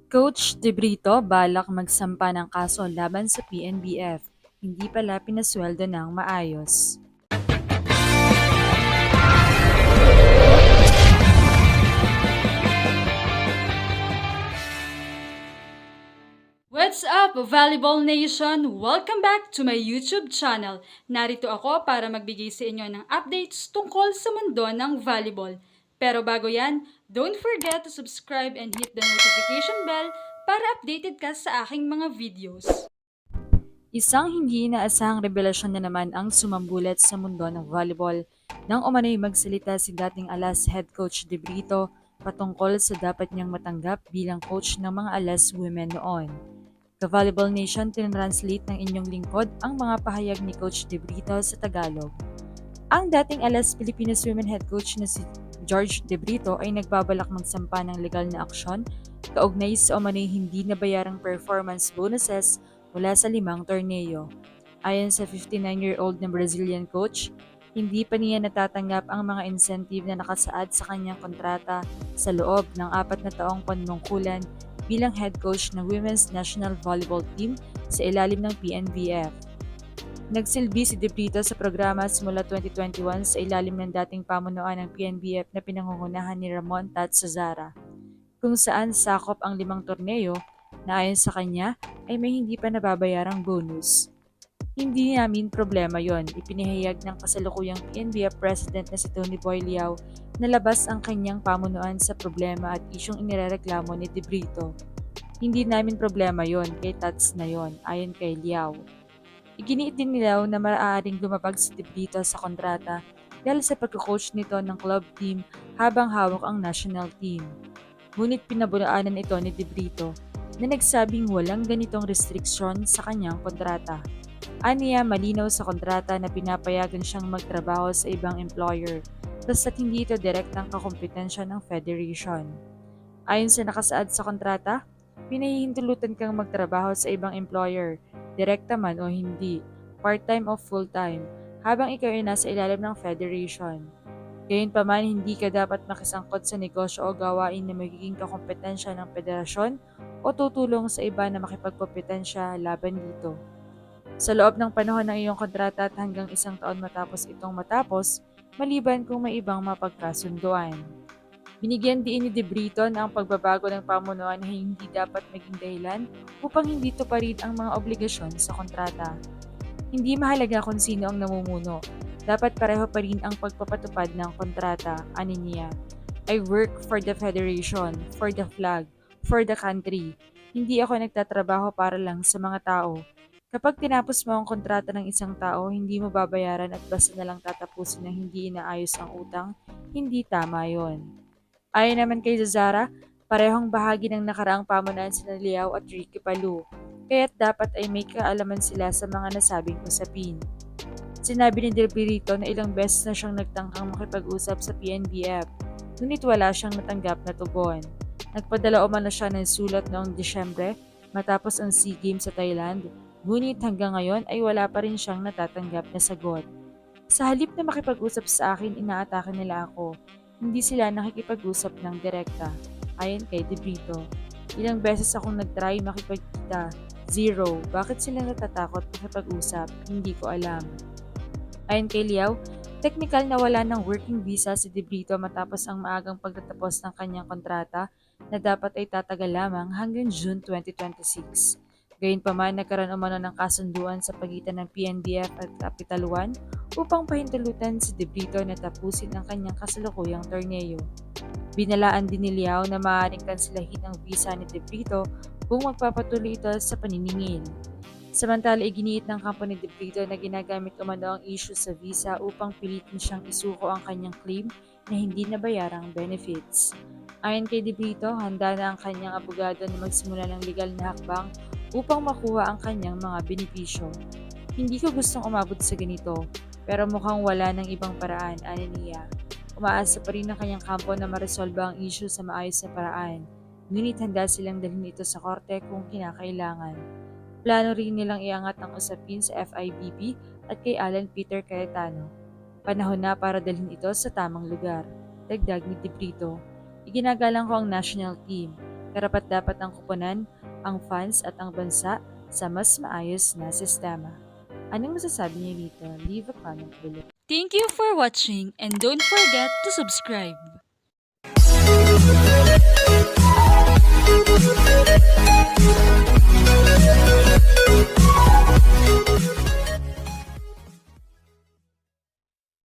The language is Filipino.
Coach De Brito balak magsampa ng kaso laban sa PNBF, hindi pala pinasweldo ng maayos. What's up, Volleyball Nation? Welcome back to my YouTube channel. Narito ako para magbigay sa inyo ng updates tungkol sa mundo ng volleyball. Pero bago yan, don't forget to subscribe and hit the notification bell para updated ka sa aking mga videos. Isang hindi inaasahang revelasyon na naman ang sumambulat sa mundo ng volleyball nang umano'y magsalita si dating Alas head coach De Brito patungkol sa dapat niyang matanggap bilang coach ng mga Alas women noon. Ka Volleyball Nation, tinranslate ng inyong lingkod ang mga pahayag ni Coach De Brito sa Tagalog. Ang dating Alas Pilipinas Women Head Coach na si George De Brito ay nagbabalak magsampa ng legal na aksyon kaugnay sa umano'y hindi nabayarang performance bonuses mula sa 5 torneo. Ayon sa 59-year-old na Brazilian coach, hindi pa niya natatanggap ang mga incentive na nakasaad sa kanyang kontrata sa loob ng 4 na taong panunungkulan bilang head coach ng Women's National Volleyball Team sa ilalim ng PNBF. Nagsilbi si De Brito sa programa simula 2021 sa ilalim ng dating pamunuan ng PNBF na pinangungunahan ni Ramon Tat Sazara, kung saan sakop ang 5 torneo na ayon sa kanya ay may hindi pa nababayarang bonus. Hindi namin problema yon, ipinahayag ng kasalukuyang PNBF President na si Tony Boy Liao na labas ang kanyang pamunuan sa problema at isyong inirereklamo ni De Brito. Hindi namin problema yon kay Tats na yon, ayon kay Liao. Iginiit din nila na maaaring lumabag si De Brito sa kontrata dahil sa pagko-coach nito ng club team habang hawak ang national team. Ngunit pinabulaanan ito ni De Brito na nagsabing walang ganitong restriksyon sa kanyang kontrata. Aniya malinaw sa kontrata na pinapayagan siyang magtrabaho sa ibang employer basta't hindi ito direktang kakompetensya ng federation. Ayon sa nakasaad sa kontrata, pinahihintulutan kang magtrabaho sa ibang employer, direkta man o hindi, part-time o full-time, habang ikaw ay nasa ilalim ng federation. Gayunpaman, hindi ka dapat makisangkot sa negosyo o gawain na magiging kakompetensya ng federasyon o tutulong sa iba na makipagkompetensya laban dito. Sa loob ng panahon ng iyong kontrata at hanggang 1 taon matapos itong matapos, maliban kung may ibang mapagkasunduan. Binigyan din ni De Brito na ang pagbabago ng pamunuan ay hindi dapat maging dahilan upang hindi tuparin ang mga obligasyon sa kontrata. Hindi mahalaga kung sino ang namumuno. Dapat pareho pa rin ang pagpapatupad ng kontrata, ani niya. I work for the federation, for the flag, for the country. Hindi ako nagtatrabaho para lang sa mga tao. Kapag tinapos mo ang kontrata ng isang tao, hindi mo babayaran at basta na lang tatapusin na hindi inaayos ang utang, hindi tama yon. Ayon naman kay Zazara, parehong bahagi ng nakaraang pamunuan sina Liao at Ricky Palou, kaya't dapat ay may kaalaman sila sa mga nasabing usapin. Sinabi ni Del Pirito na ilang beses na siyang nagtangkang makipag-usap sa PNBF, ngunit wala siyang natanggap na tugon. Nagpadala umano siya ng sulat noong Disyembre matapos ang SEA Games sa Thailand, ngunit hanggang ngayon ay wala pa rin siyang natatanggap na sagot. Sa halip na makipag-usap sa akin, inaatake nila ako. Hindi sila nakikipag-usap ng direkta. Ayon kay De Brito, ilang beses akong nag-try makipagkita. Zero. Bakit sila natatakot makipag-usap? Hindi ko alam. Ayon kay Liao, technical na wala ng working visa si De Brito matapos ang maagang pagtatapos ng kanyang kontrata na dapat ay tatagal lamang hanggang June 2026. Gayunpaman, nagkaroon umano ng kasunduan sa pagitan ng PNBF at Capital One upang pahintulutan si De Brito na tapusin ang kanyang kasalukuyang torneo. Binalaan din ni Liao na maaaring kansilahin ang visa ni De Brito kung magpapatuloy ito sa paniningil. Samantala, iginiit ng kampo ni De Brito na ginagamit umano ang issue sa visa upang pilitin siyang isuko ang kanyang claim na hindi nabayarang benefits. Ayon kay De Brito, handa na ang kanyang abogado na magsimula ng legal na hakbang upang makuha ang kanyang mga benepisyo. Hindi ko gustong umabot sa ganito, pero mukhang wala ng ibang paraan, ani niya. Umaasa pa rin ang kanyang kampo na maresolba ang issue sa maayos na paraan, ngunit handa silang dalhin ito sa korte kung kinakailangan. Plano rin nilang iangat ang usapin sa FIVB at kay Alan Peter Cayetano. Panahon na para dalhin ito sa tamang lugar. Dagdag ni De Brito, iginagalang ko ang national team. Karapat-dapat ang kuponan, ang fans at ang bansa sa mas maayos na sistema. Anong masasabi niyo dito? Leave a comment below. Thank you for watching and don't forget to subscribe.